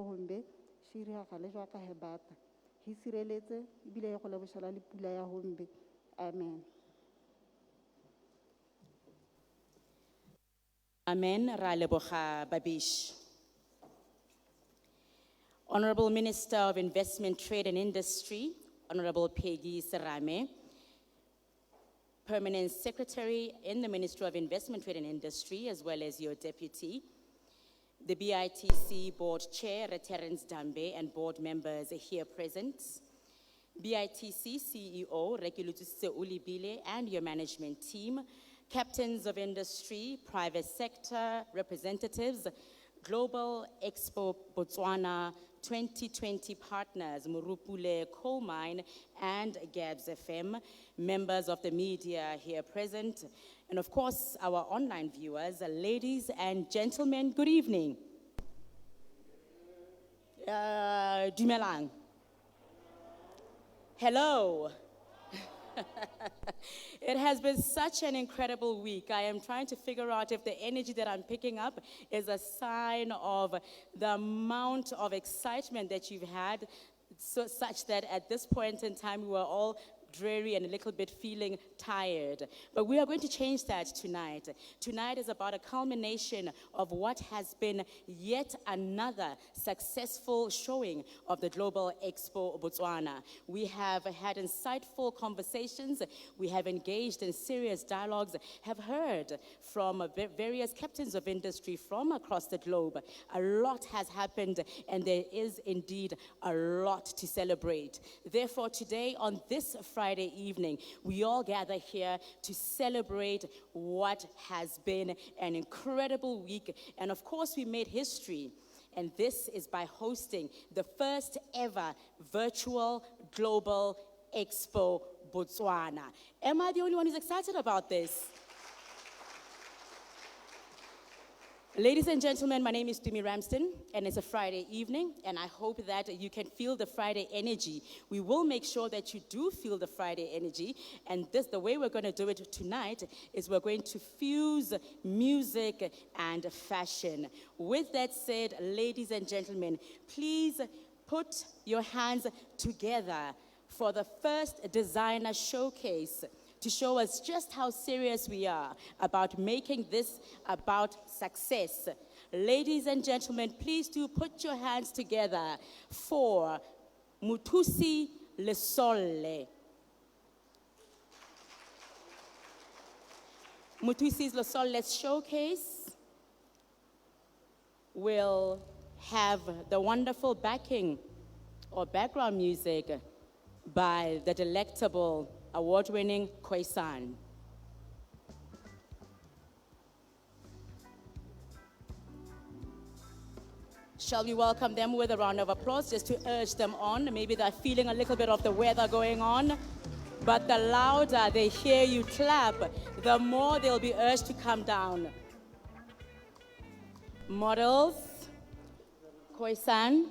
hombe shiri ha gale jwa ka hebata hi sireletse ebile go leboshala le pula ya hombe amen. Amen. Ra leboga babish. Honorable Minister of Investment, Trade and Industry, Honorable Peggy Serame, Permanent Secretary in the Ministry of Investment, Trade and Industry, as well as your deputy, the BITC Board Chair, Terence Dambe, and board members here present, BITC CEO, Regulutuse Ulibile, and your management team, captains of industry, private sector representatives, Global Expo Botswana 2020 partners, Murupule Coal Mine and Gabs FM, members of the media here present, and of course, our online viewers, ladies and gentlemen, good evening. Dumelang. Hello. It has been such an incredible week. I am trying to figure out if the energy that I'm picking up is a sign of the amount of excitement that you've had, such that at this point in time, we were all dreary and a little bit feeling tired. But we are going to change that tonight. Tonight is about a culmination of what has been yet another successful showing of the Global Expo Botswana. We have had insightful conversations. We have engaged in serious dialogues, have heard from various captains of industry from across the globe. A lot has happened, and there is indeed a lot to celebrate. Therefore, today on this Friday evening, we all gather here to celebrate what has been an incredible week. And of course, we made history. And this is by hosting the first ever virtual Global Expo Botswana. Am I the only one who's excited about this? Ladies and gentlemen, my name is Dumi Ramsden, and it's a Friday evening, and I hope that you can feel the Friday energy. We will make sure that you do feel the Friday energy, and the way we're going to do it tonight is we're going to fuse music and fashion. With that said, ladies and gentlemen, please put your hands together for the first designer showcase to show us just how serious we are about making this about success. Ladies and gentlemen, please do put your hands together for Mutusi Lesole. Mutusi's Lesole's showcase will have the wonderful backing or background music by the delectable award-winning Khoisan. Shall we welcome them with a round of applause just to urge them on? Maybe they're feeling a little bit of the weather going on, but the louder they hear you clap, the more they'll be urged to come down. Models, Khoisan.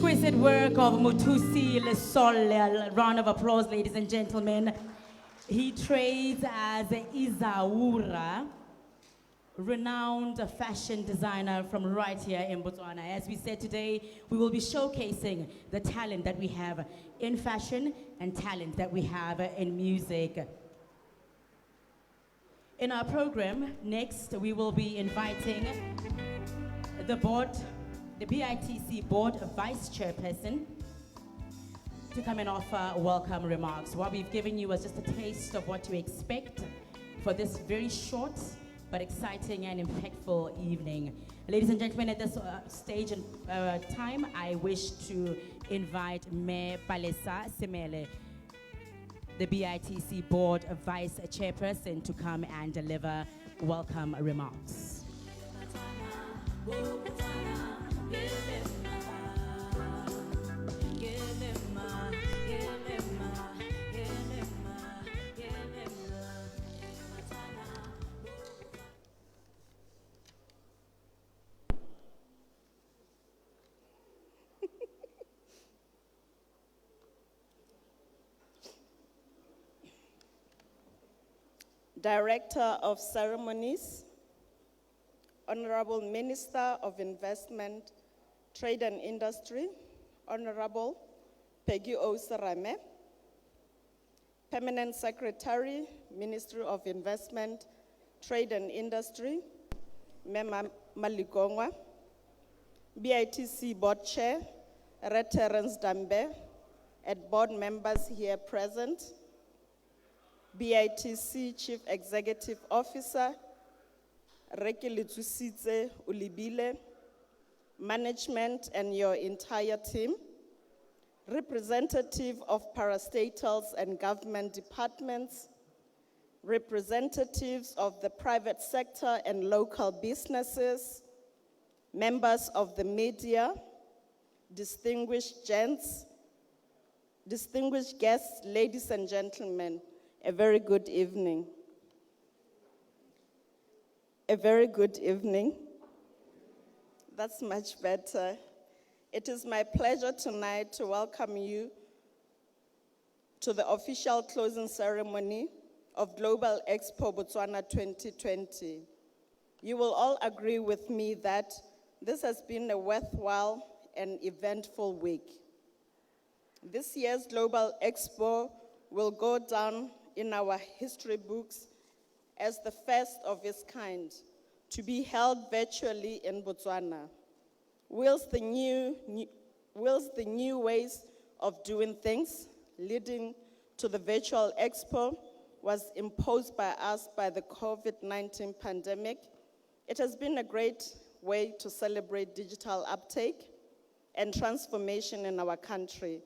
exquisite work of Mutusi Lesole. A round of applause, ladies and gentlemen. He trades as Izaura, renowned fashion designer from right here in Botswana. As we said today, we will be showcasing the talent that we have in fashion and talent that we have in music. In our program, next, we will be inviting the BITC board vice chairperson to come and offer welcome remarks. What we've given you was just a taste of what to expect for this very short but exciting and impactful evening. Ladies and gentlemen, at this stage and time, I wish to invite Mayor Palesa Semele, the BITC board vice chairperson, to come and deliver welcome remarks. Director of Ceremonies, Honorable Minister of Investment, Trade and Industry, Honorable Peggy Oserame, Permanent Secretary, Ministry of Investment, Trade and Industry, Mema Maligongwa, BITC Board Chair, Red Terence Dambe, and board members here present, BITC Chief Executive Officer, Reke Letusitse Ulibile, management and your entire team, representative of parastatals and government departments, representatives of the private sector and local businesses, members of the media, distinguished guests, ladies and gentlemen, a very good evening. A very good evening. That's much better. It is my pleasure tonight to welcome you to the official closing ceremony of Global Expo Botswana 2020. You will all agree with me that this has been a worthwhile and eventful week. This year's Global Expo will go down in our history books as the first of its kind to be held virtually in Botswana. Whilst the new ways of doing things leading to the virtual expo was imposed by us by the COVID-19 pandemic, it has been a great way to celebrate digital uptake and transformation in our country.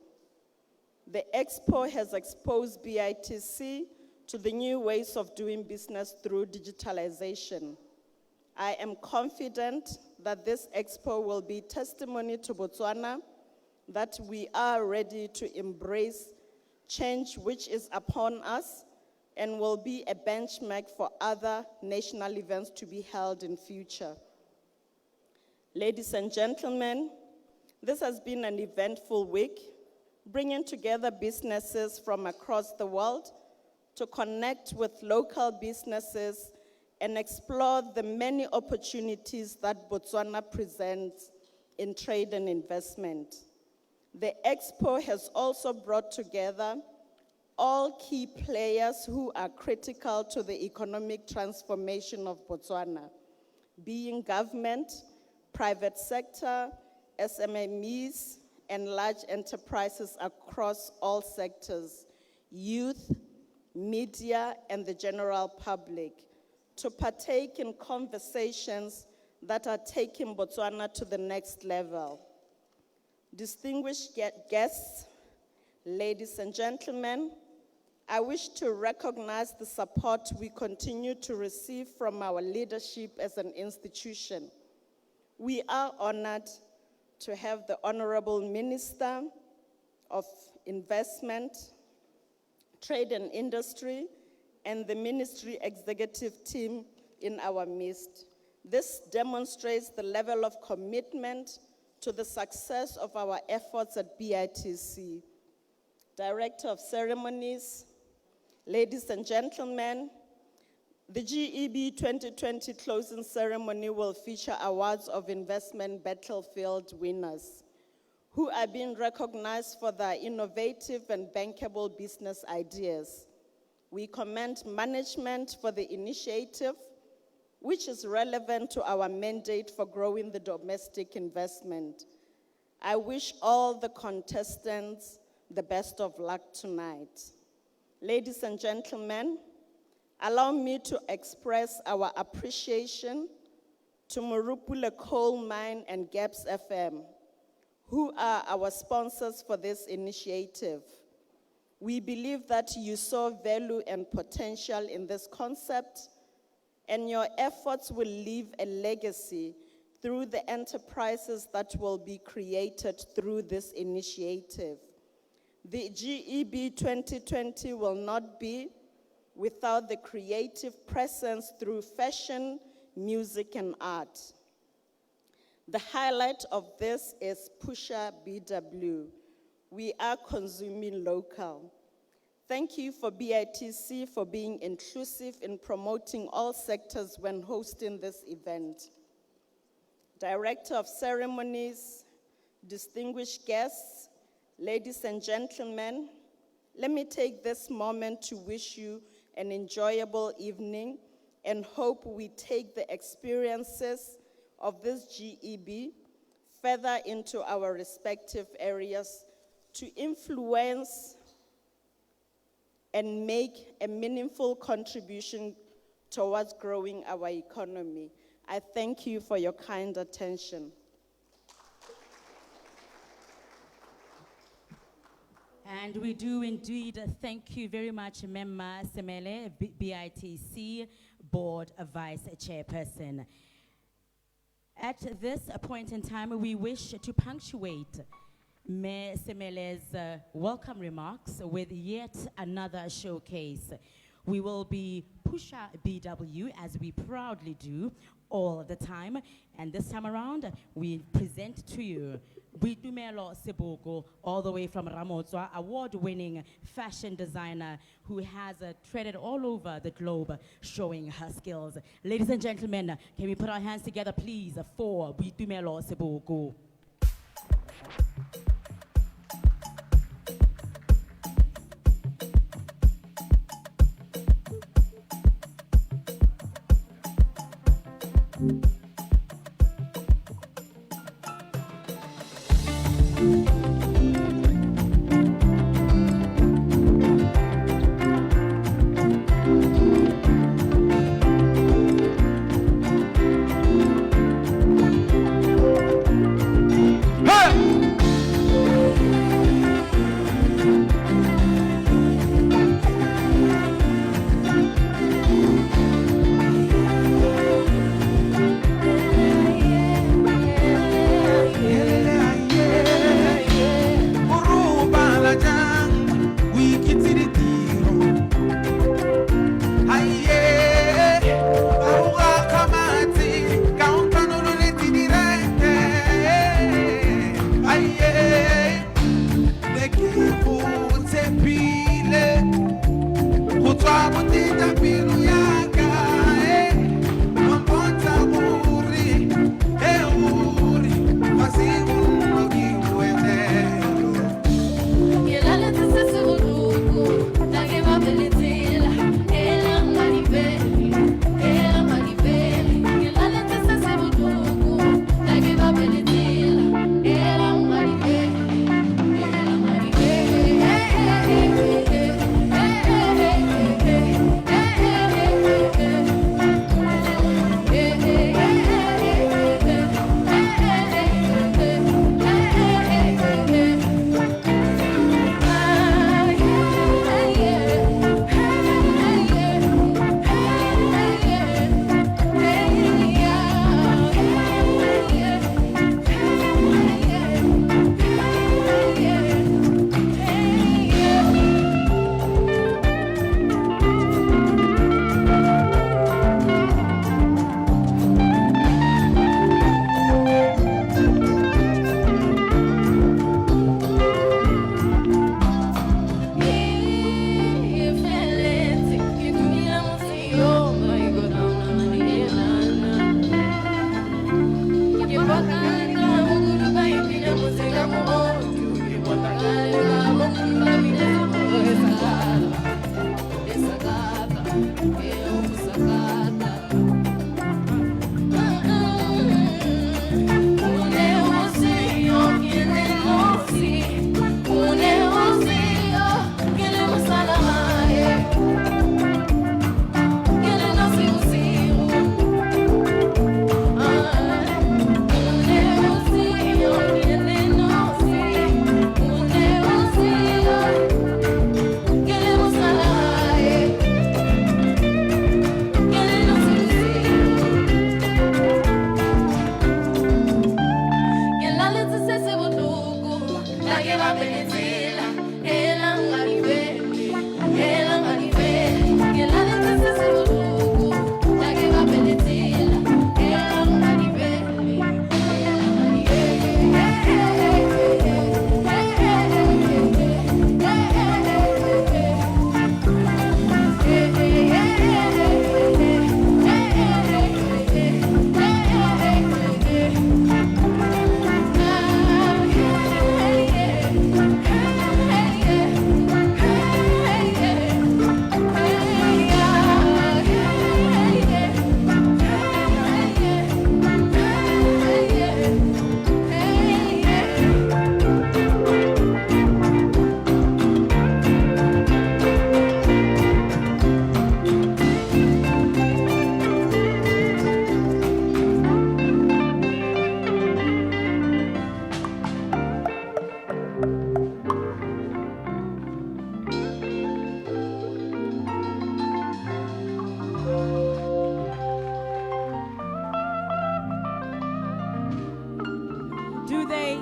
The Expo has exposed BITC to the new ways of doing business through digitalization. I am confident that this Expo will be testimony to Botswana that we are ready to embrace change which is upon us and will be a benchmark for other national events to be held in future. Ladies and gentlemen, this has been an eventful week, bringing together businesses from across the world to connect with local businesses and explore the many opportunities that Botswana presents in trade and investment. The Expo has also brought together all key players who are critical to the economic transformation of Botswana, being government, private sector, SMMEs, and large enterprises across all sectors, youth, media, and the general public, to partake in conversations that are taking Botswana to the next level. Distinguished guests, ladies and gentlemen, I wish to recognize the support we continue to receive from our leadership as an institution. We are honored to have the Honorable Minister of Investment, Trade and Industry, and the Ministry Executive Team in our midst. This demonstrates the level of commitment to the success of our efforts at BITC. Director of Ceremonies, ladies and gentlemen, the GEB 2020 closing ceremony will feature awards of investment battlefield winners who are being recognized for their innovative and bankable business ideas. We commend management for the initiative, which is relevant to our mandate for growing the domestic investment. I wish all the contestants the best of luck tonight. Ladies and gentlemen, allow me to express our appreciation to Morupule Coal Mine and GAPS FM, who are our sponsors for this initiative. We believe that you saw value and potential in this concept, and your efforts will leave a legacy through the enterprises that will be created through this initiative. The GEB 2020 will not be without the creative presence through fashion, music, and art. The highlight of this is Pusha BW. We are consuming local. Thank you for BITC for being inclusive in promoting all sectors when hosting this event. Director of Ceremonies, distinguished guests, ladies and gentlemen, let me take this moment to wish you an enjoyable evening and hope we take the experiences of this GEB further into our respective areas to influence and make a meaningful contribution towards growing our economy. I thank you for your kind attention. And we do indeed thank you very much, Memma Semele, BITC Board Vice Chairperson. At this point in time, we wish to punctuate Mayor Semele's welcome remarks with yet another showcase. We will be Pusha BW, as we proudly do all the time. And this time around, we present to you Boitumelo Seboko, all the way from Ramotswa, award-winning fashion designer who has treaded all over the globe showing her skills. Ladies and gentlemen, can we put our hands together, please, for Boitumelo Seboko.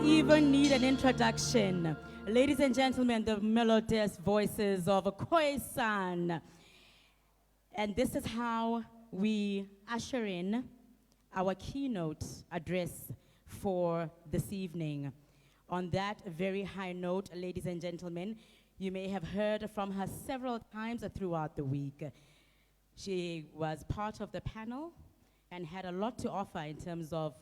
even need an introduction. Ladies and gentlemen, the melodious voices of Koi-san. And this is how we usher in our keynote address for this evening. On that very high note, ladies and gentlemen, you may have heard from her several times throughout the week. She was part of the panel and had a lot to offer in terms of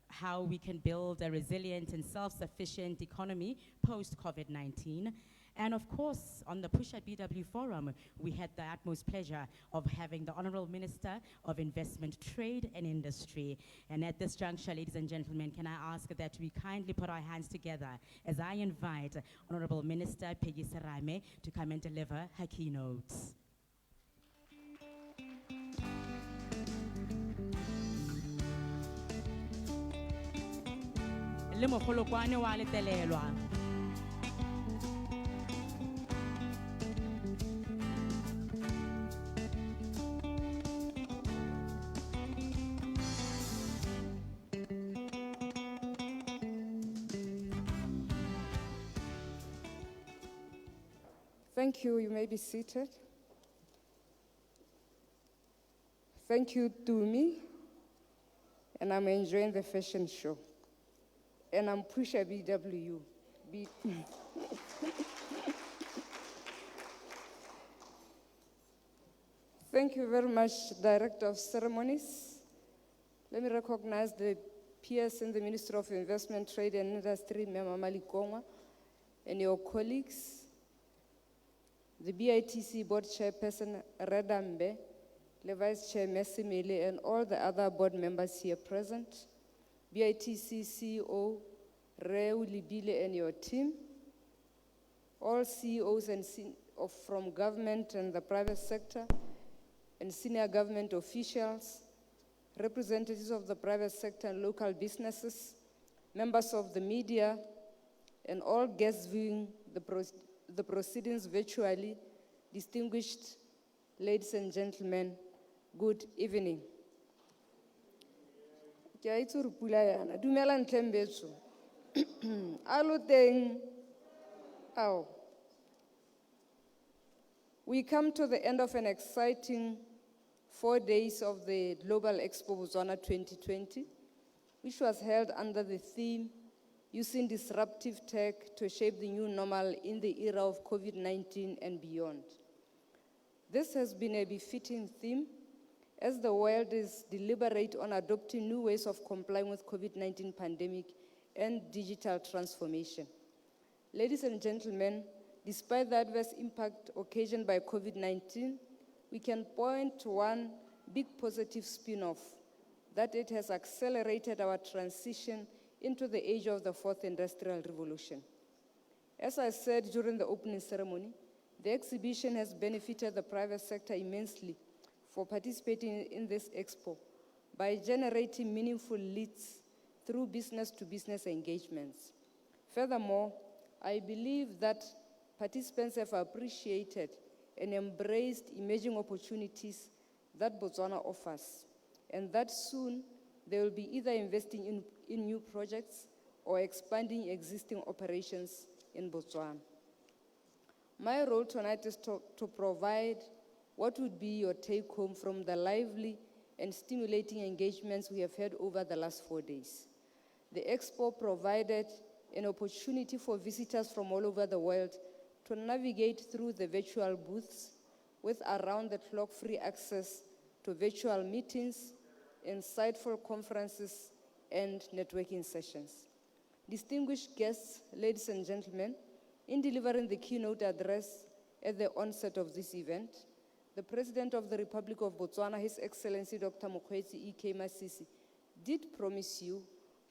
how we can build a resilient and self-sufficient economy post-COVID-19. And of course, on the Push at BW Forum, we had the utmost pleasure of having the Honorable Minister of Investment, Trade and Industry. And at this juncture, ladies and gentlemen, can I ask that we kindly put our hands together as I invite Honorable Minister Peggy Serame to come and deliver her keynote. Le mogolokwane wa letelelwa. Thank you. You may be seated. Thank you, Tumi. And I'm enjoying the fashion show. And I'm Pusha BW. Thank you very much, Director of Ceremonies. Let me recognize the peers in the Ministry of Investment, Trade and Industry, Mema Malikongwa, and your colleagues. The BITC Board Chairperson, Redambe, the Vice Chair, Messi Mele, and all the other board members here present. BITC CEO, Reu Libile, and your team. All CEOs and from government and the private sector, and senior government officials, representatives of the private sector and local businesses, members of the media, and all guests viewing the proceedings virtually, distinguished ladies and gentlemen, good evening. Ke a itse re pula yana. Dumela ntleng betso. Alo teng. Ao. We come to the end of an exciting 4 days of the Global Expo Botswana 2020, which was held under the theme Using Disruptive Tech to Shape the New Normal in the Era of COVID-19 and Beyond. This has been a befitting theme as the world is deliberate on adopting new ways of complying with COVID-19 pandemic and digital transformation. Ladies and gentlemen, despite the adverse impact occasioned by COVID-19, we can point to one big positive spin-off, that it has accelerated our transition into the age of the fourth industrial revolution. As I said during the opening ceremony, the exhibition has benefited the private sector immensely for participating in this expo by generating meaningful leads through business-to-business engagements. Furthermore, I believe that participants have appreciated and embraced emerging opportunities that Botswana offers, and that soon they will be either investing in new projects or expanding existing operations in Botswana. My role tonight is to provide what would be your take-home from the lively and stimulating engagements we have had over the last 4 days. The Expo provided an opportunity for visitors from all over the world to navigate through the virtual booths with around-the-clock free access to virtual meetings, insightful conferences, and networking sessions. Distinguished guests, ladies and gentlemen, in delivering the keynote address at the onset of this event, the President of the Republic of Botswana, His Excellency Dr. Mokgweetsi E.K. Masisi, did promise you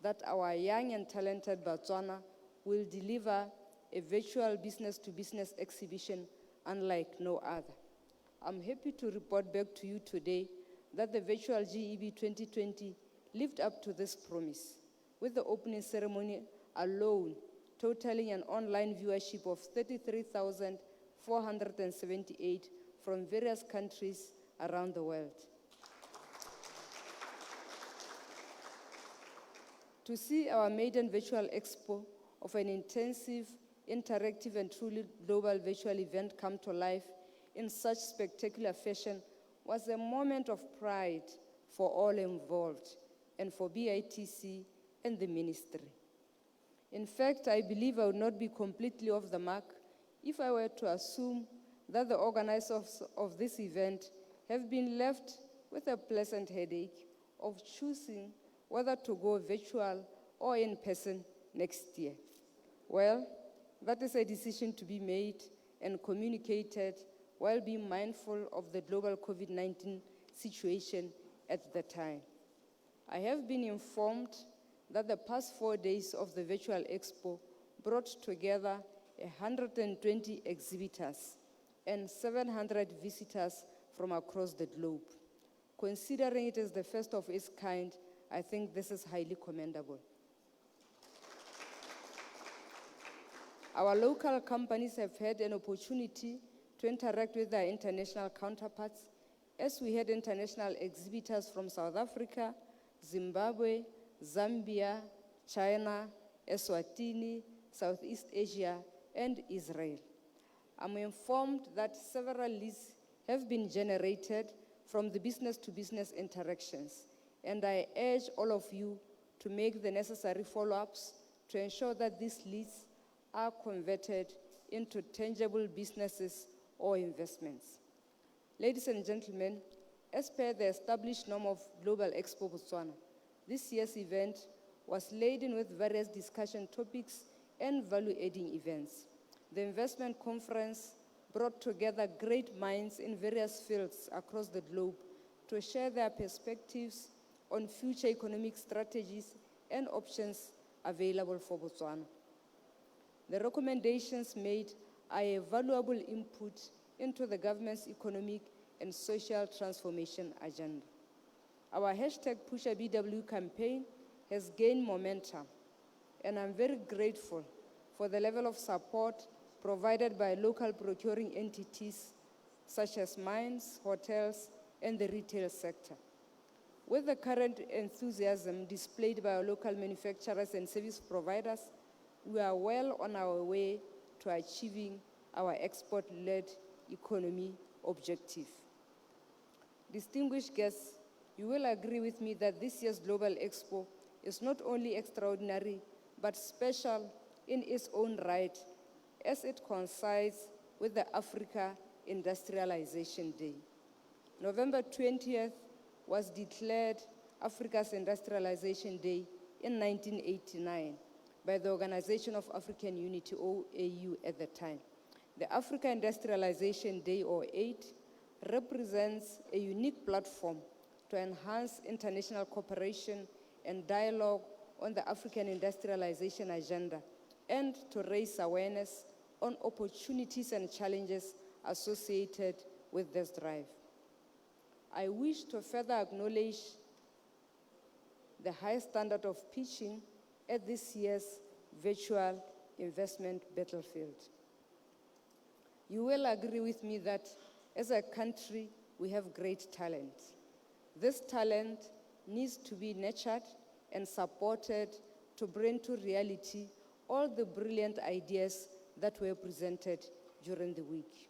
that our young and talented Botswana will deliver a virtual business-to-business exhibition unlike no other. I'm happy to report back to you today that the virtual GEB 2020 lived up to this promise, with the opening ceremony alone totaling an online viewership of 33,478 from various countries around the world. To see our maiden virtual expo of an intensive, interactive, and truly global virtual event come to life in such spectacular fashion was a moment of pride for all involved and for BITC and the ministry. In fact, I believe I would not be completely off the mark if I were to assume that the organizers of this event have been left with a pleasant headache of choosing whether to go virtual or in person next year. Well, that is a decision to be made and communicated while being mindful of the global COVID-19 situation at the time. I have been informed that the past 4 days of the virtual expo brought together 120 exhibitors and 700 visitors from across the globe. Considering it is the first of its kind, I think this is highly commendable. Our local companies have had an opportunity to interact with their international counterparts as we had international exhibitors from South Africa, Zimbabwe, Zambia, China, Eswatini, Southeast Asia, and Israel. I'm informed that several leads have been generated from the business-to-business interactions, and I urge all of you to make the necessary follow-ups to ensure that these leads are converted into tangible businesses or investments. Ladies and gentlemen, as per the established norm of Global Expo Botswana, this year's event was laden with various discussion topics and value-adding events. The investment conference brought together great minds in various fields across the globe to share their perspectives on future economic strategies and options available for Botswana. The recommendations made are a valuable input into the government's economic and social transformation agenda. Our #PushaBW campaign has gained momentum, and I'm very grateful for the level of support provided by local procuring entities such as mines, hotels, and the retail sector. With the current enthusiasm displayed by our local manufacturers and service providers, we are well on our way to achieving our export-led economy objective. Distinguished guests, you will agree with me that this year's Global Expo is not only extraordinary, but special in its own right, as it coincides with the Africa Industrialization Day. November 20th was declared Africa's Industrialization Day in 1989 by the Organization of African Unity, OAU, at the time. The Africa Industrialization Day, or AID, represents a unique platform to enhance international cooperation and dialogue on the African industrialization agenda and to raise awareness on opportunities and challenges associated with this drive. I wish to further acknowledge the high standard of pitching at this year's virtual investment battlefield. You will agree with me that as a country, we have great talent. This talent needs to be nurtured and supported to bring to reality all the brilliant ideas that were presented during the week.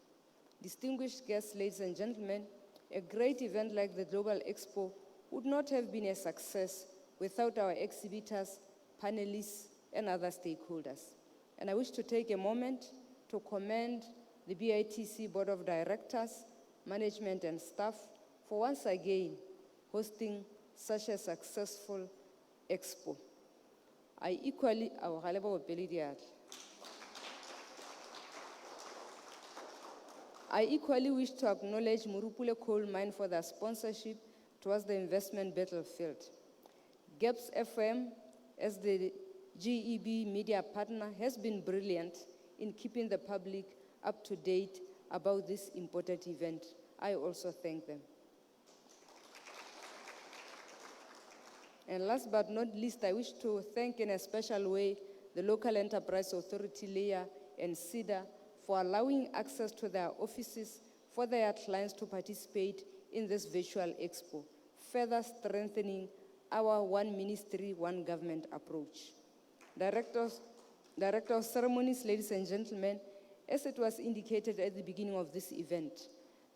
Distinguished guests, ladies and gentlemen, a great event like the Global Expo would not have been a success without our exhibitors, panelists, and other stakeholders. And I wish to take a moment to commend the BITC Board of Directors, management, and staff for once again hosting such a successful expo. I equally wish to acknowledge Murupule Coal Mine for their sponsorship towards the investment battlefield. GAPS FM, as the GEB media partner, has been brilliant in keeping the public up to date about this important event. I also thank them. And last but not least, I wish to thank in a special way the Local Enterprise Authority, LEA, and SIDA for allowing access to their offices for their clients to participate in this virtual expo, further strengthening our one ministry, one government approach. Director of Ceremonies, ladies and gentlemen, as it was indicated at the beginning of this event,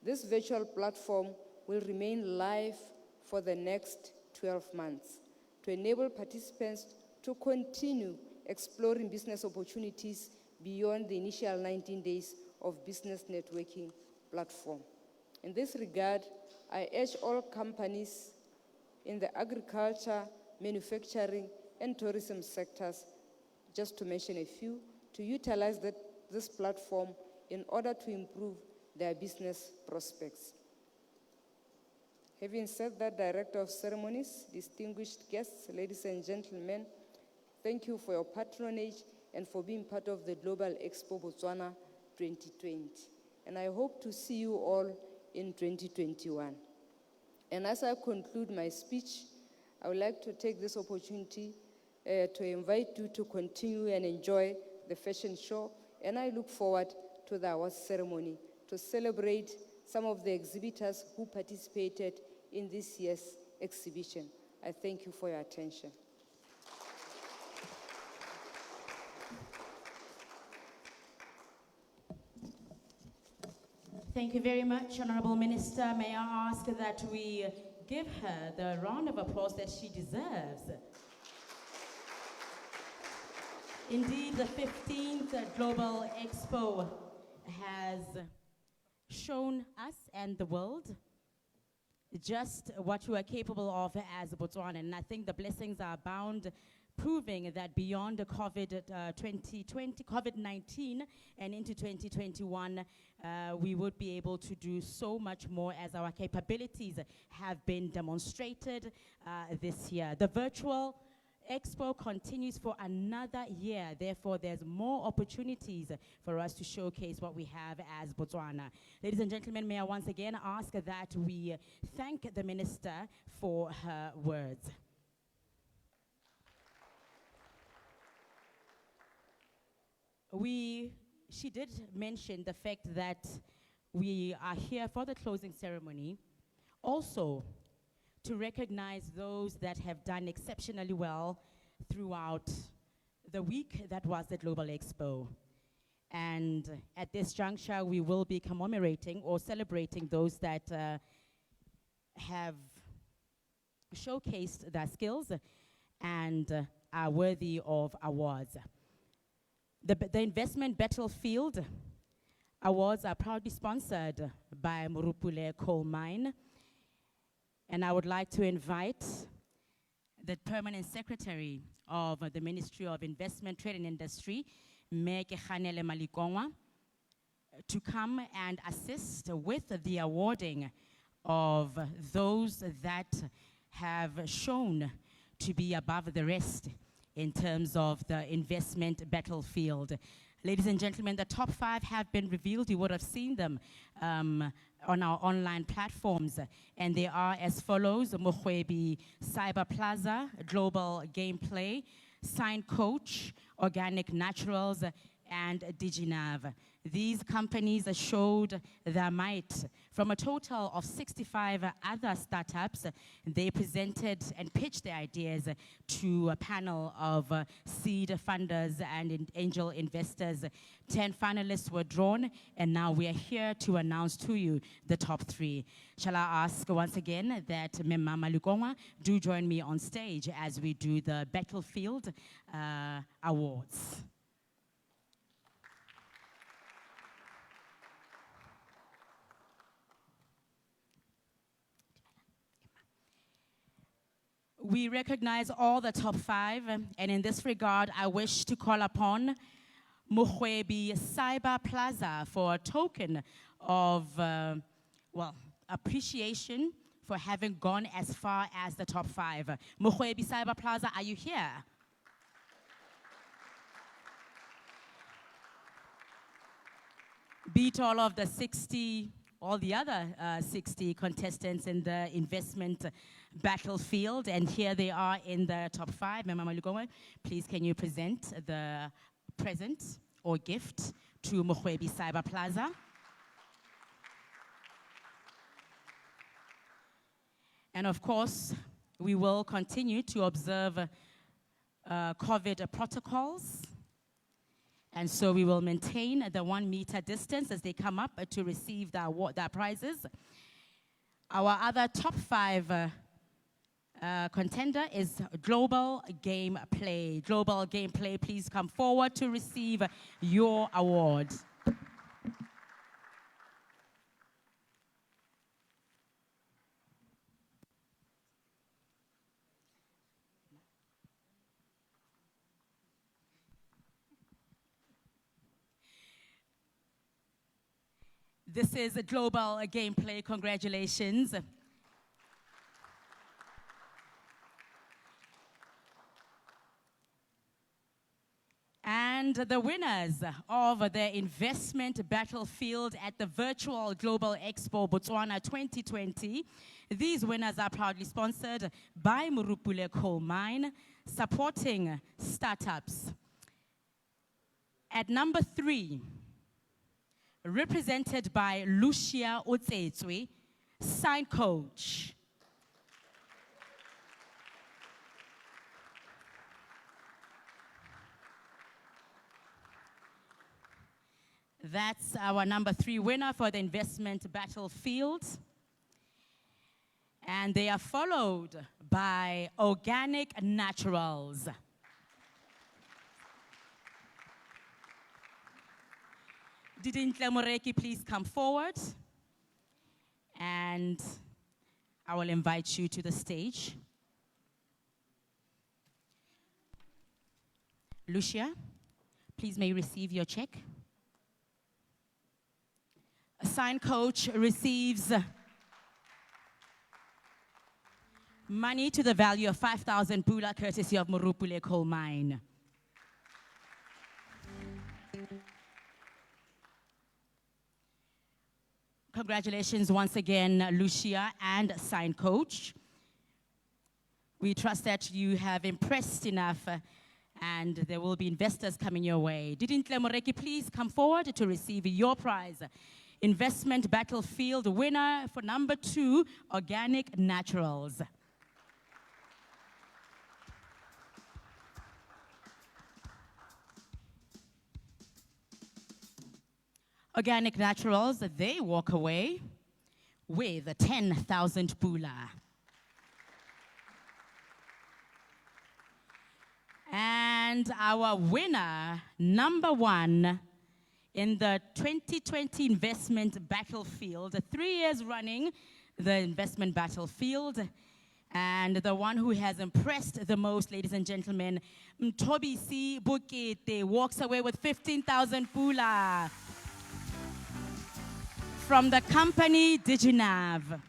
this virtual platform will remain live for the next 12 months to enable participants to continue exploring business opportunities beyond the initial 19 days of business networking platform. In this regard, I urge all companies in the agriculture, manufacturing, and tourism sectors, just to mention a few, to utilize this platform in order to improve their business prospects. Having said that, Director of Ceremonies, distinguished guests, ladies and gentlemen, thank you for your patronage and for being part of the Global Expo Botswana 2020. And I hope to see you all in 2021. And as I conclude my speech, I would like to take this opportunity to invite you to continue and enjoy the fashion show. And I look forward to the awards ceremony to celebrate some of the exhibitors who participated in this year's exhibition. I thank you for your attention. Thank you very much, Honorable Minister. May I ask that we give her the round of applause that she deserves. Indeed, the 15th Global Expo has shown us and the world just what you are capable of as Botswana. And I think the blessings are abound, proving that beyond the COVID-19 and into 2021, we would be able to do so much more as our capabilities have been demonstrated this year. The virtual Expo continues for another year. Therefore, there's more opportunities for us to showcase what we have as Botswana. Ladies and gentlemen, may I once again ask that we thank the Minister for her words. She did mention the fact that we are here for the closing ceremony, also to recognize those that have done exceptionally well throughout the week that was the Global Expo. And at this juncture, we will be commemorating or celebrating those that have showcased their skills and are worthy of awards. The Investment Battlefield Awards are proudly sponsored by Morupule Coal Mine. And I would like to invite the Permanent Secretary of the Ministry of Investment, Trade and Industry, Meke Kganele Malikongwa, to come and assist with the awarding of those that have shown to be above the rest in terms of the investment battlefield. Ladies and gentlemen, the top 5 have been revealed. You would have seen them on our online platforms. And they are as follows: Mohwebi Cyber Plaza, Global Gameplay, Sign Coach, Organic Naturals, and DigiNav. These companies showed their might. From a total of 65 other startups, they presented and pitched their ideas to a panel of seed funders and angel investors. 10 finalists were drawn, and now we are here to announce to you the top 3. Shall I ask once again that Mema Malikongwa do join me on stage as we do the Battlefield Awards. We recognize all the top 5, and in this regard, I wish to call upon Mohwebi Cyber Plaza for a token of, appreciation for having gone as far as the top 5. Mohwebi Cyber Plaza, are you here? Beat all of the 60, all the other 60 contestants in the investment battlefield, and here they are in the top 5. Mema Malikongwa, please can you present the present or gift to Mohwebi Cyber Plaza? And of course, we will continue to observe COVID protocols. And so we will maintain the 1 meter distance as they come up to receive their prizes. Our other top 5 contender is Global Gameplay. Global Gameplay, please come forward to receive your award. This is a Global Gameplay. Congratulations. And the winners of the investment battlefield at the virtual Global Expo Botswana 2020. These winners are proudly sponsored by Morupule Coal Mine, supporting startups. At number 3, represented by Lucia Otsetswe, sign coach. That's our number 3 winner for the investment battlefield. And they are followed by Organic Naturals. Didintle Moreki, please come forward. And I will invite you to the stage. Lucia, please may you receive your check. A sign coach receives money to the value of 5,000 pula, courtesy of Morupule Coal Mine. Congratulations once again, Lucia and sign coach. We trust that you have impressed enough and there will be investors coming your way. Didintle Moreki, please come forward to receive your prize. Investment battlefield winner for number 2, Organic Naturals. Organic Naturals, they walk away with 10,000 pula. And our winner, number 1, in the 2020 investment battlefield, 3 years running the investment battlefield, and the one who has impressed the most, ladies and gentlemen, Mtobisi Bukete, walks away with 15,000 pula from the company Diginav.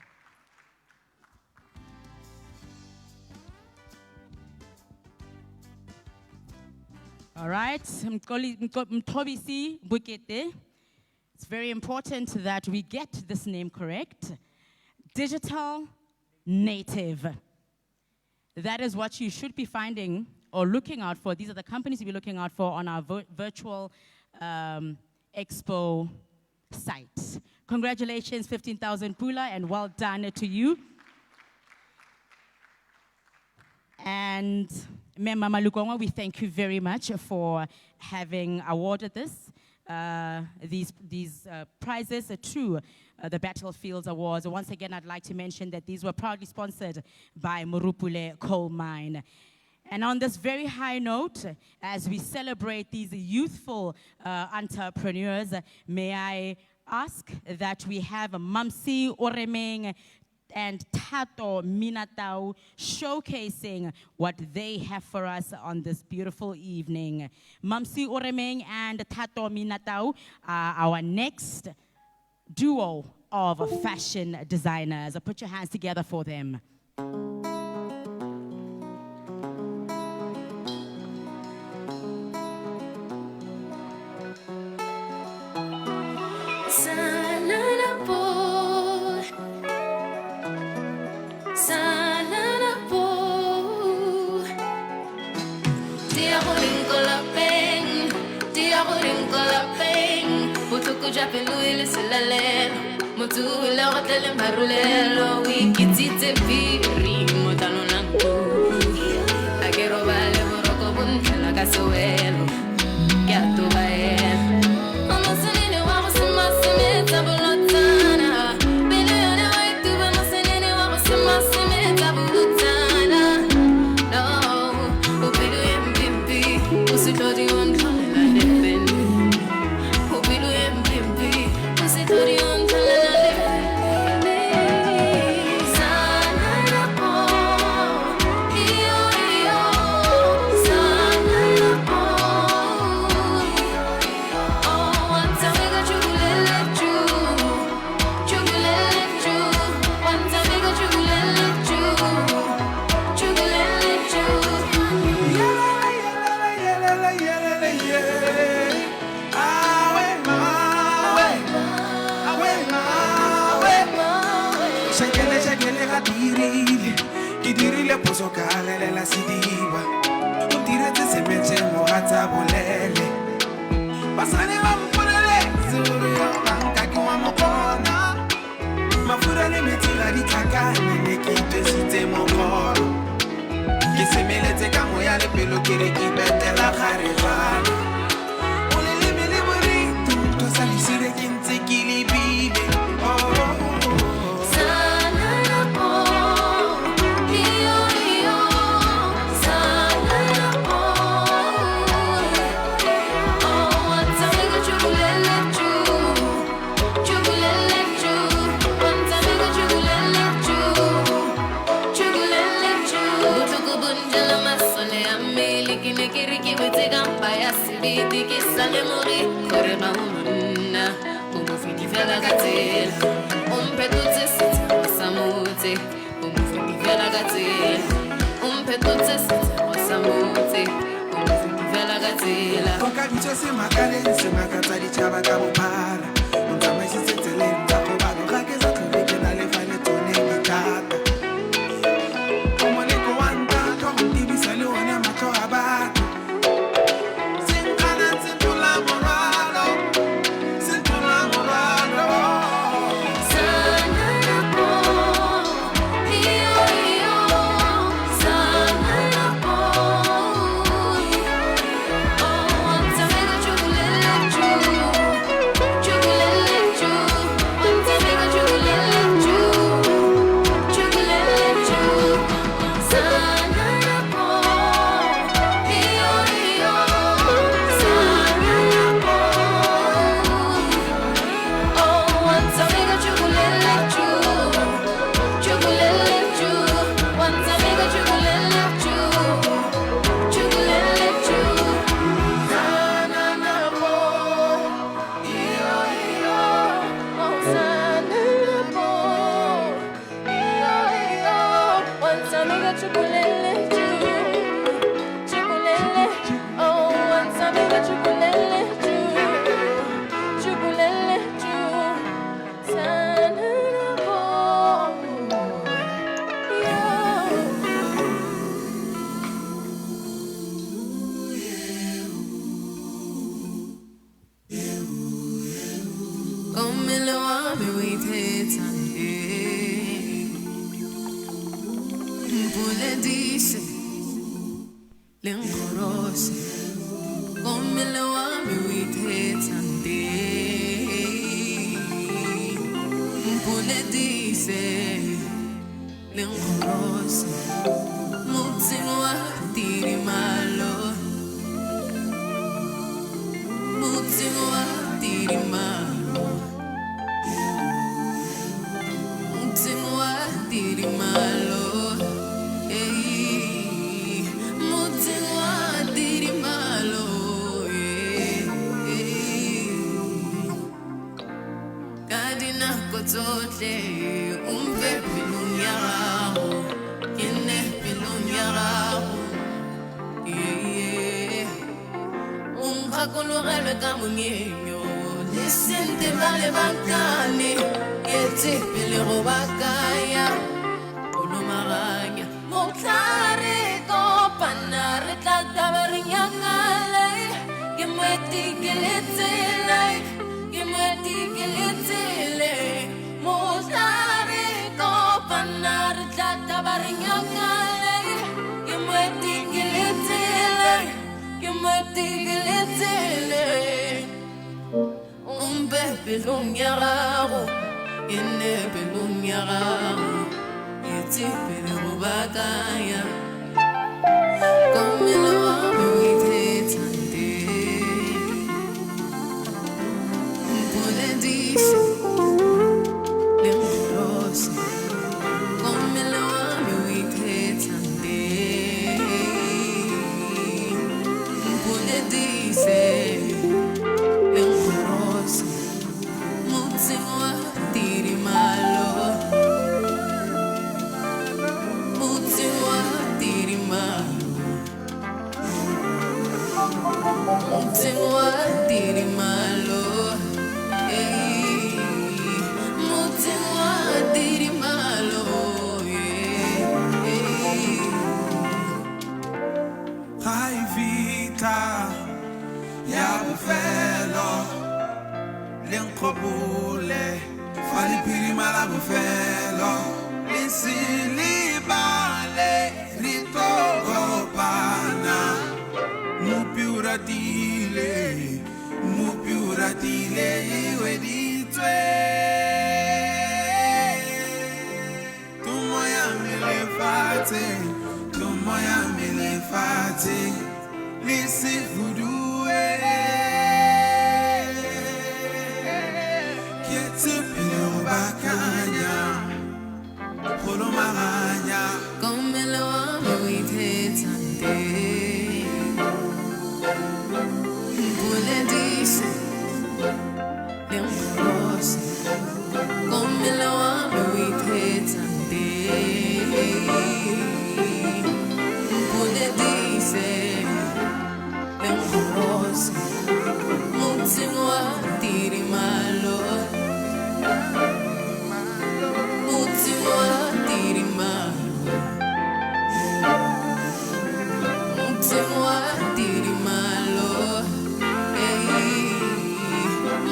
All right, Mtobisi Bukete. It's very important that we get this name correct. Digital native. That is what you should be finding or looking out for. These are the companies you'll be looking out for on our virtual expo site. Congratulations, 15,000 pula, and well done to you. And Memma Malukongwa, we thank you very much for having awarded these prizes to the Battlefields Awards. Once again, I'd like to mention that these were proudly sponsored by Morupule Coal Mine. And on this very high note, as we celebrate these youthful entrepreneurs, may I ask that we have Mamsi Oremeng and Tato Minatau showcasing what they have for us on this beautiful evening. Mamsi Oremeng and Tato Minatau are our next duo of fashion designers. Put your hands together for them. Japelou silale, motu le hotel marulelo, wikiti te piri, motalona so ka agelela sediba o diretse semetše mogatsa bolele basane ba mpolele segolo yo banka ke wa mokgona mafura le metsi ga di tlhakane ne ke itwesitse mokgolo ke semeletse ka moya le pelo ke re ke betela gare jalo o leleme le borito to sa lesire ke ntse ke lebile Koka bitso se makaleng se makatsa ditšhaba ka bophara o tsamaisitse tseleng tsa go bano ga ke sa tlhole ke na le fa le tsone dithata o moleko wa ntatwa go ntebisa le one matlho a batho senkana senthola morwalo Hey. ya bofelo le nkgopole fa diphirima la bofelo le silibale re tlo kopana Mupi uratile iwe ditwe Tumoya milefate Lisi vudue Kiete pilo bakanya Polo maranya Komelo ame withetande Pule dise Lengorose Komelo ame withetande Pule dise Lengorose Mutsimwa tiri malo Mutsimwa tiri malo Mutsimwa tiri malo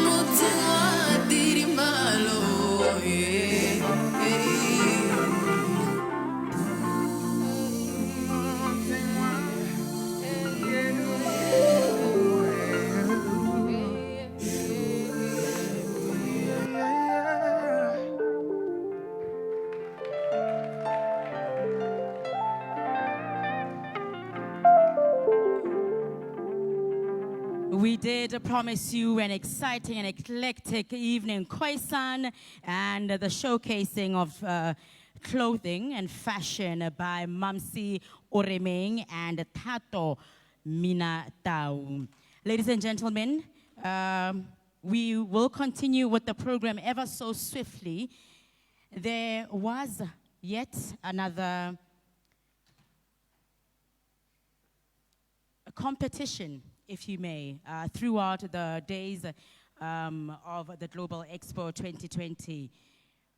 Mutsimwa tiri malo We did promise you an exciting and eclectic evening, Khoisan, and the showcasing of clothing and fashion by Mamsi Oremeng and Tato Minatau. Ladies and gentlemen, we will continue with the program ever so swiftly. There was yet another competition, if you may, throughout the days of the Global Expo 2020.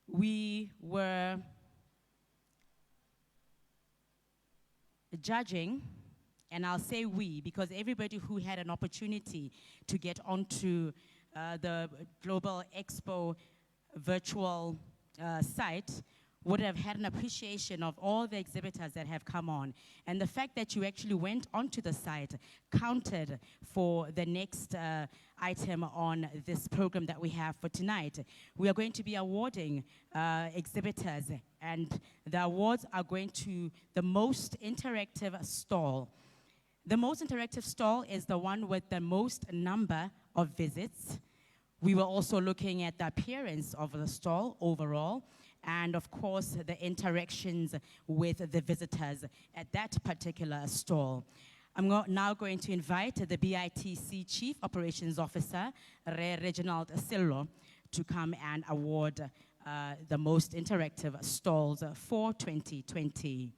We were judging, and I'll say we, because everybody who had an opportunity to get onto the Global Expo virtual site would have had an appreciation of all the exhibitors that have come on. And the fact that you actually went onto the site counted for the next item on this program that we have for tonight. We are going to be awarding exhibitors, and the awards are going to the most interactive stall. The most interactive stall is the one with the most number of visits. We were also looking at the appearance of the stall overall, and of course the interactions with the visitors at that particular stall. I'm now going to invite the BITC Chief Operations Officer, Reginald Sillo, to come and award the most interactive stalls for 2020.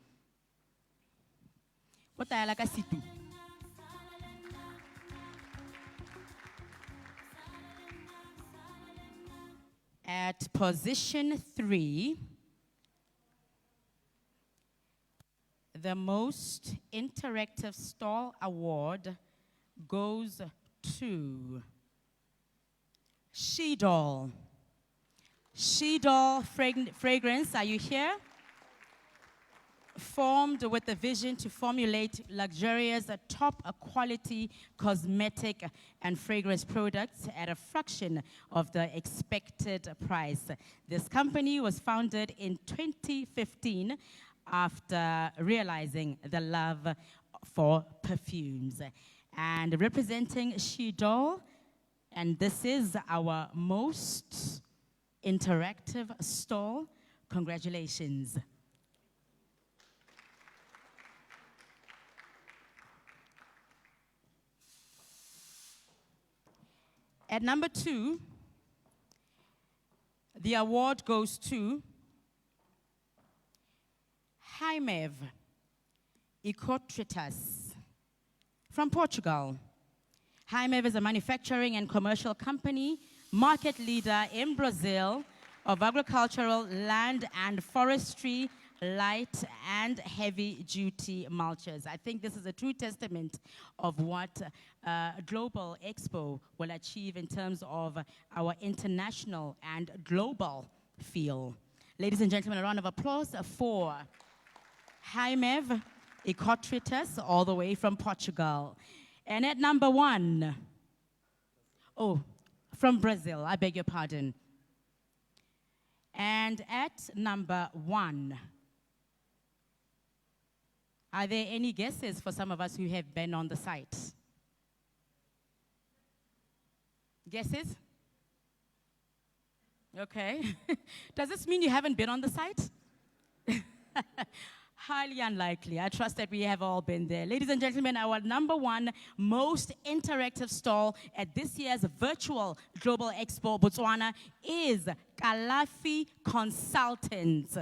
What the like situ? At position 3, the most interactive stall award goes to She-Doll. She-Doll Fragrance, are you here? Formed with the vision to formulate luxurious, top quality cosmetic and fragrance products at a fraction of the expected price. This company was founded in 2015 after realizing the love for perfumes. And representing She-Doll, and this is our most interactive stall. Congratulations. At number 2, the award goes to Haimev Ecotritas from Portugal. Haimev is a manufacturing and commercial company, market leader in Brazil of agricultural, land and forestry, light and heavy duty mulchers. I think this is a true testament of what Global Expo will achieve in terms of our international and global feel. Ladies and gentlemen, a round of applause for Jaime Ecotritus, all the way from Portugal. And at number 1, oh, from Brazil, I beg your pardon. And at number 1, are there any guesses for some of us who have been on the site? Guesses? Okay. Does this mean you haven't been on the site? Highly unlikely. I trust that we have all been there. Ladies and gentlemen, our number 1 most interactive stall at this year's virtual Global Expo Botswana is Kalafi Consultants.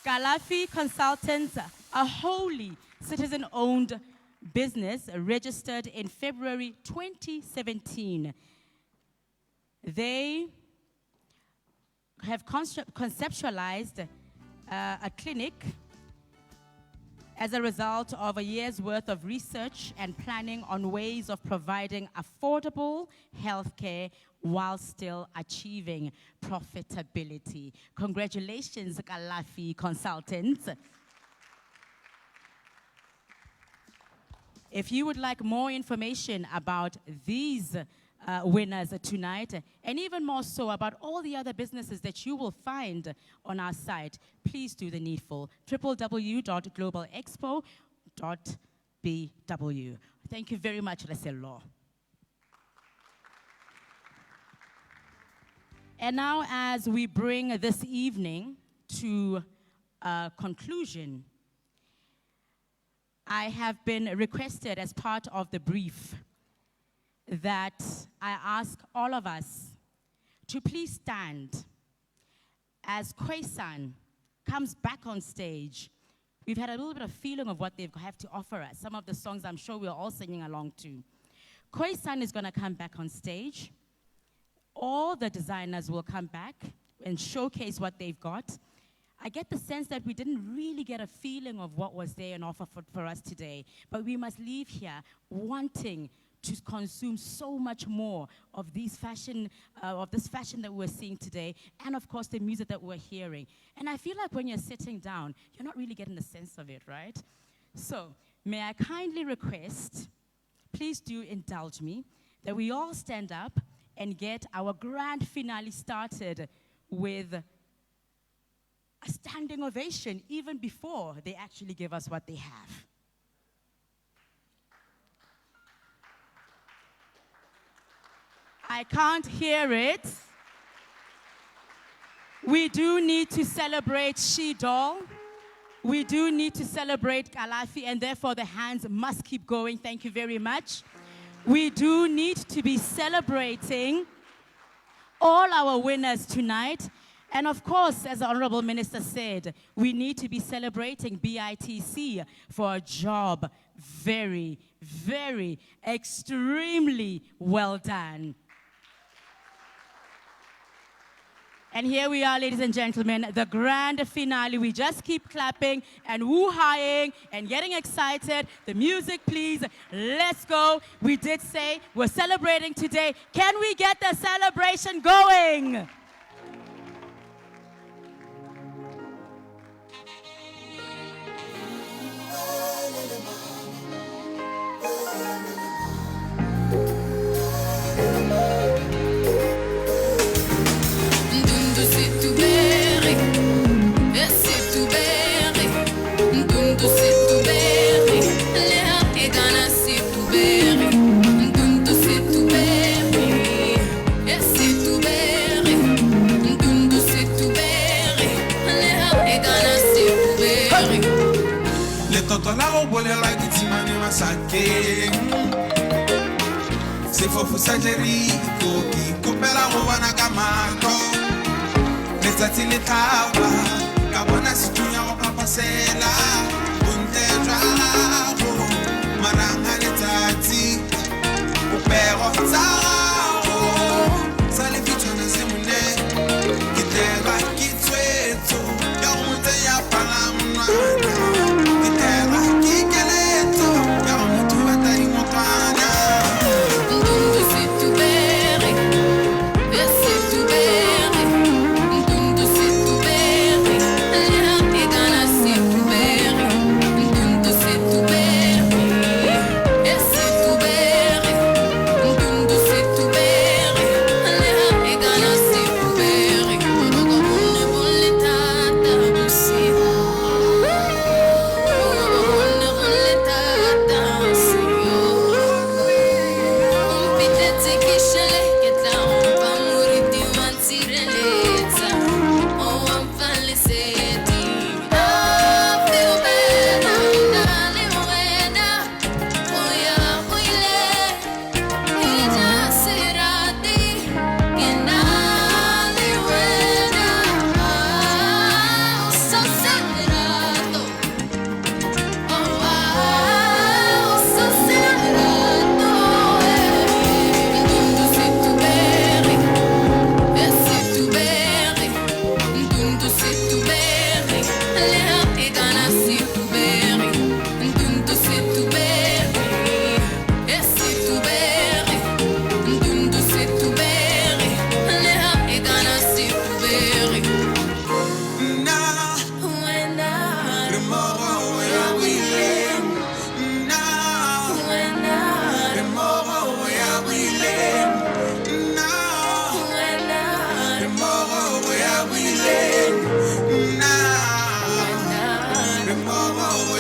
Kalafi Consultants, a wholly citizen-owned business registered in February 2017. They have conceptualized a clinic as a result of a year's worth of research and planning on ways of providing affordable healthcare while still achieving profitability. Congratulations, Kalafi Consultants. If you would like more information about these winners tonight, and even more so about all the other businesses that you will find on our site, please do the needful. www.globalexpo.bw. Thank you very much, Reselo. And now, as we bring this evening to a conclusion, I have been requested as part of the brief that I ask all of us to please stand as Khoisan comes back on stage. We've had a little bit of feeling of what they have to offer us. Some of the songs I'm sure we're all singing along to. Khoisan is going to come back on stage. All the designers will come back and showcase what they've got. I get the sense that we didn't really get a feeling of what was there and offer for us today. But we must leave here wanting to consume so much more of this fashion that we're seeing today, and of course the music that we're hearing. And I feel like when you're sitting down, you're not really getting the sense of it, right? So, may I kindly request, please do indulge me, that we all stand up and get our grand finale started with a standing ovation even before they actually give us what they have. I can't hear it. We do need to celebrate She-Doll. We do need to celebrate Kalafi, and therefore the hands must keep going. Thank you very much. We do need to be celebrating all our winners tonight. And of course, as the Honorable Minister said, we need to be celebrating BITC for a job very, very, extremely well done. And here we are, ladies and gentlemen, the grand finale. We just keep clapping and woo-haying and getting excited. The music, please. Let's go. We did say we're celebrating today. Can we get the celebration going? Se fofu sajerico ki kupela wana kamato letsatsi le tlawa ka bona situnya go papasela bontetjwa go maranga letsatsi upego tsao sa le fitshwana se mone ke teba ke tswetso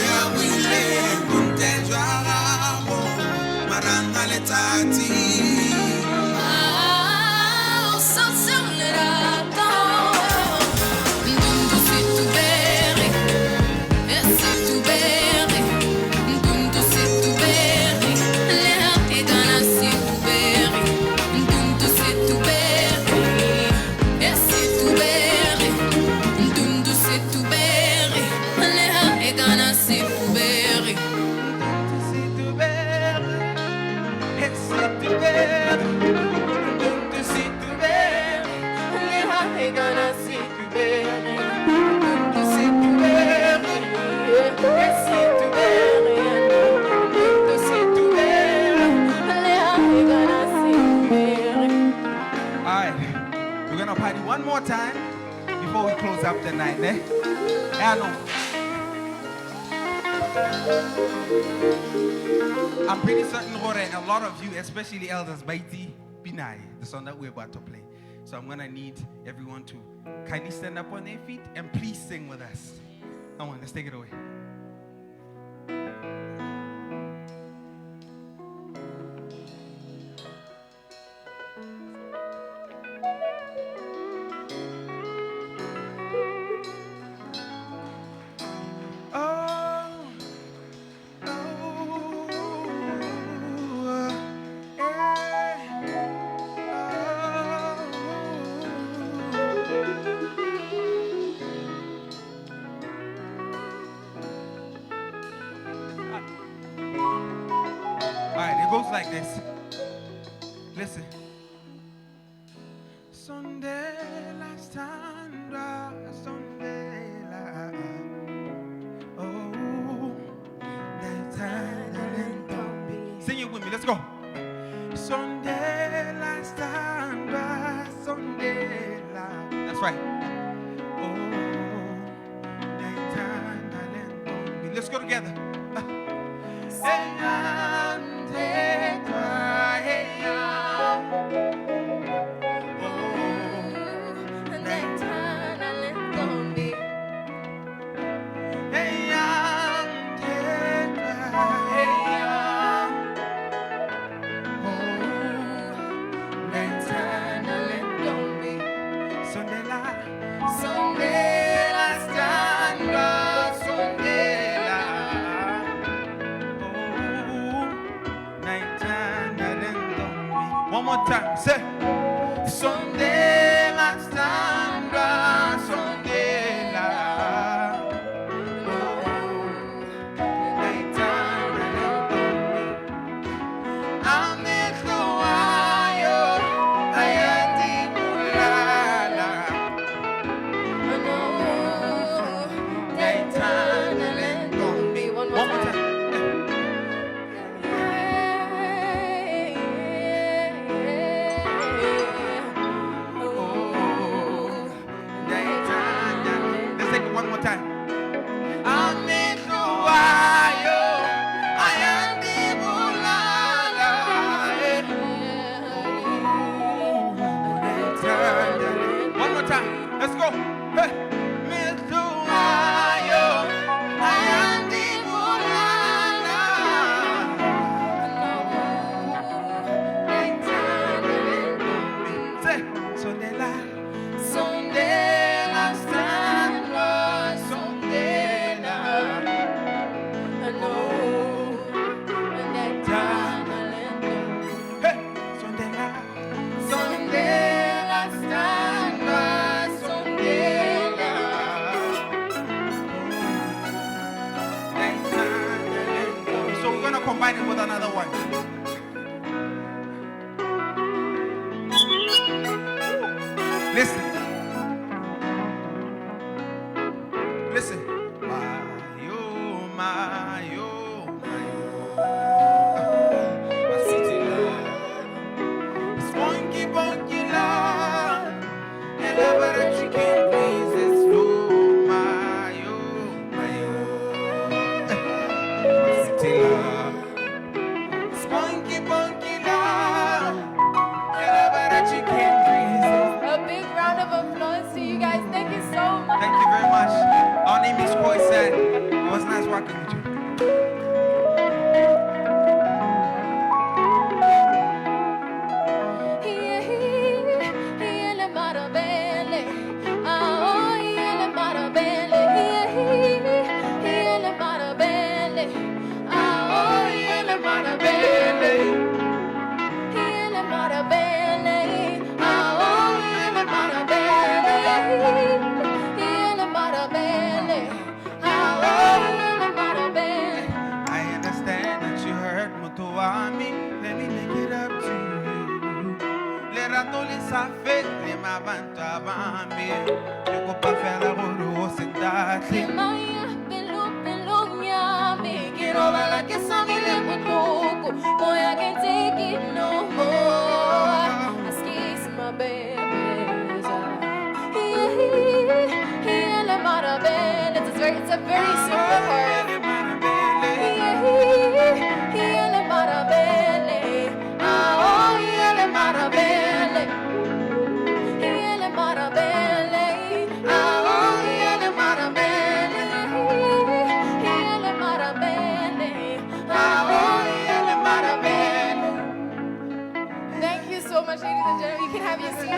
ya wile kuntejwa ramo maranga letati one more time before we close up the night, eh? I'm pretty certain that a lot of you, especially elders, Baiti Binai, the song that we're about to play. So I'm gonna need everyone to kindly stand up on their feet and please sing with us. Come on, let's take it away. Like this. Listen. Sunday last time, Sunday la. Oh, that time. Sing it with me. Let's go. Sunday last time, Sunday la. That's right. Oh, that time. Let's go together. One more time, say Sunday last time, Sunday la. Night time, I'm in Hawaii, I night time, one more time. One more time. I'm in Hawaii. I am the Bulala. One more time. Let's go. Hey. Miss Hawaii. I am the Bulala. Say, Sunday la. Sunday last time. Combine it with another one. Listen. Listen. Mayo, mayo, my city love. Spunky, bunky love. And I chicken pieces. Oh, mayo, mayo. My city love. I understand that you hurt Mutuami. Let me make it up to you. Le rato le safe le mavanto abami. Le copa fela guru sentati. It's a very simple chord. Thank you so much, ladies and gentlemen. You can have your seat.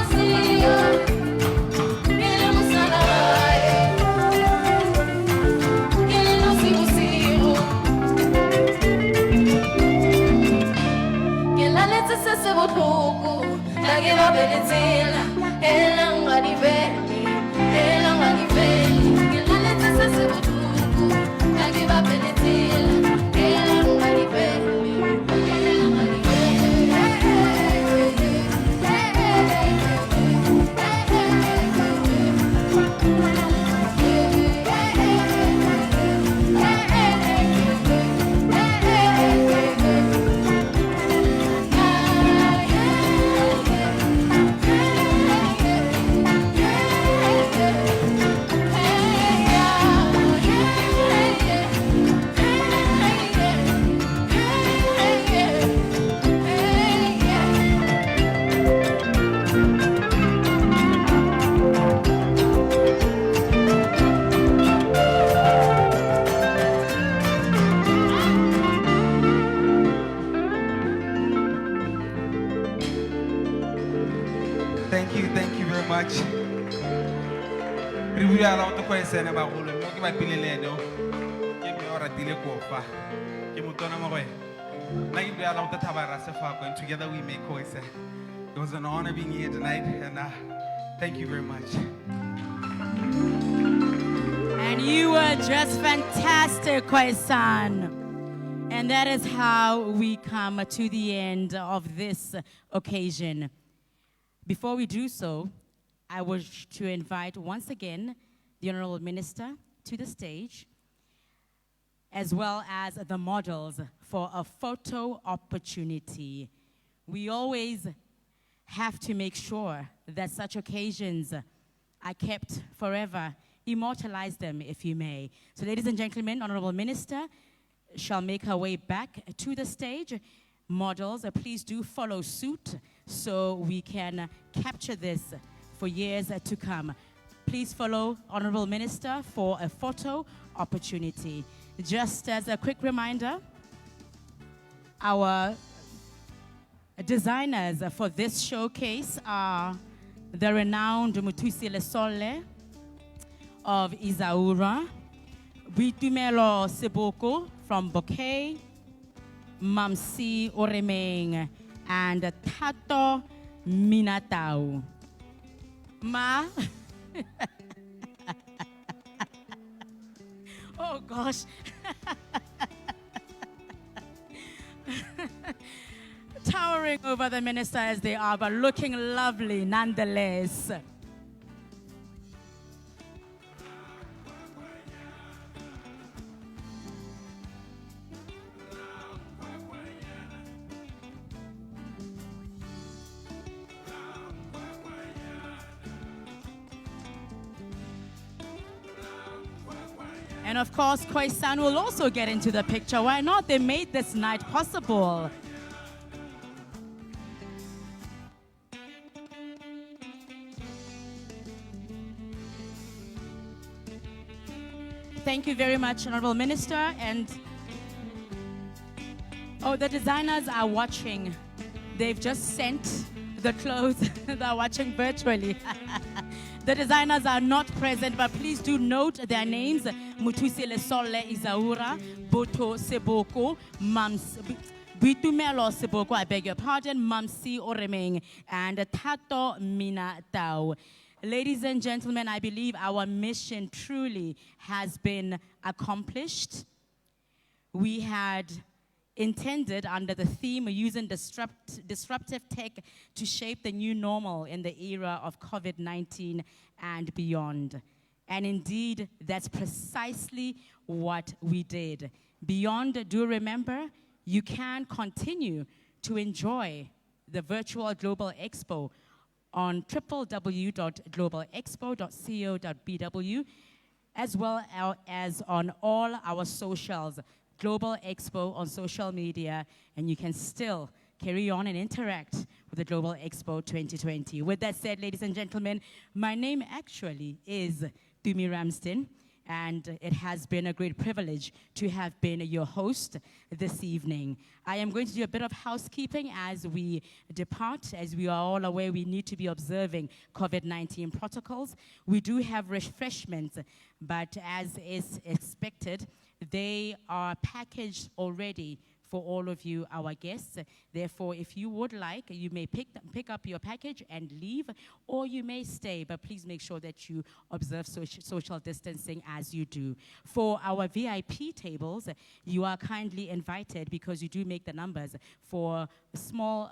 See Re bua la go kwesene ba golo mo ke ba pileleno. Ke me ora tile kofa. Ke motona mo go. Na ke bua la go thabara se fa and together we make choice. It was an honor being here tonight and thank you very much. And you were just fantastic, Khoisan. And that is how we come to the end of this occasion. Before we do so, I wish to invite once again the Honorable Minister to the stage, as well as the models for a photo opportunity. We always have to make sure that such occasions are kept forever. Immortalize them, if you may. So, ladies and gentlemen, Honorable Minister shall make her way back to the stage. Models, please do follow suit so we can capture this for years to come. Please follow Honorable Minister for a photo opportunity. Just as a quick reminder, our designers for this showcase are the renowned Muthusi Lesole of Izaura, Bitumelo Seboko from Bouquet, Mamsi Oremeng, and Tato Minatau. Ma. Oh gosh. Towering over the minister as they are, but looking lovely nonetheless. And of course, Khoisan will also get into the picture. Why not? They made this night possible. Thank you very much, Honorable Minister. And oh, the designers are watching. They've just sent the clothes. They're watching virtually. The designers are not present, but please do note their names. Muthusi Lesole Izaura, Boto Seboko, Bitumelo Seboko, I beg your pardon, Mamsi Oremeng, and Tato Minatau. Ladies and gentlemen, I believe our mission truly has been accomplished. We had intended under the theme using disruptive tech to shape the new normal in the era of COVID-19 and beyond. And indeed, that's precisely what we did. Beyond, do remember, you can continue to enjoy the virtual Global Expo on www.globalexpo.co.bw, as well as on all our socials, Global Expo on social media, and you can still carry on and interact with the Global Expo 2020. With that said, ladies and gentlemen, my name actually is Tumi Ramsden, and it has been a great privilege to have been your host this evening. I am going to do a bit of housekeeping as we depart. As we are all aware, we need to be observing COVID-19 protocols. We do have refreshments, but as is expected, they are packaged already for all of you, our guests. Therefore, if you would like, you may pick up your package and leave, or you may stay, but please make sure that you observe social distancing as you do. For our VIP tables, you are kindly invited, because you do make the numbers, for a small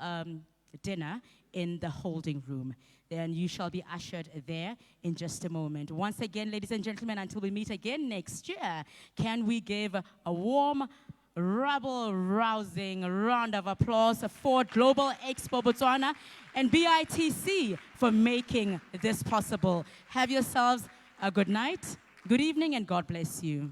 dinner in the holding room. Then you shall be ushered there in just a moment. Once again, ladies and gentlemen, until we meet again next year, can we give a warm, rabble-rousing round of applause for Global Expo Botswana and BITC for making this possible. Have yourselves a good night, good evening, and God bless you.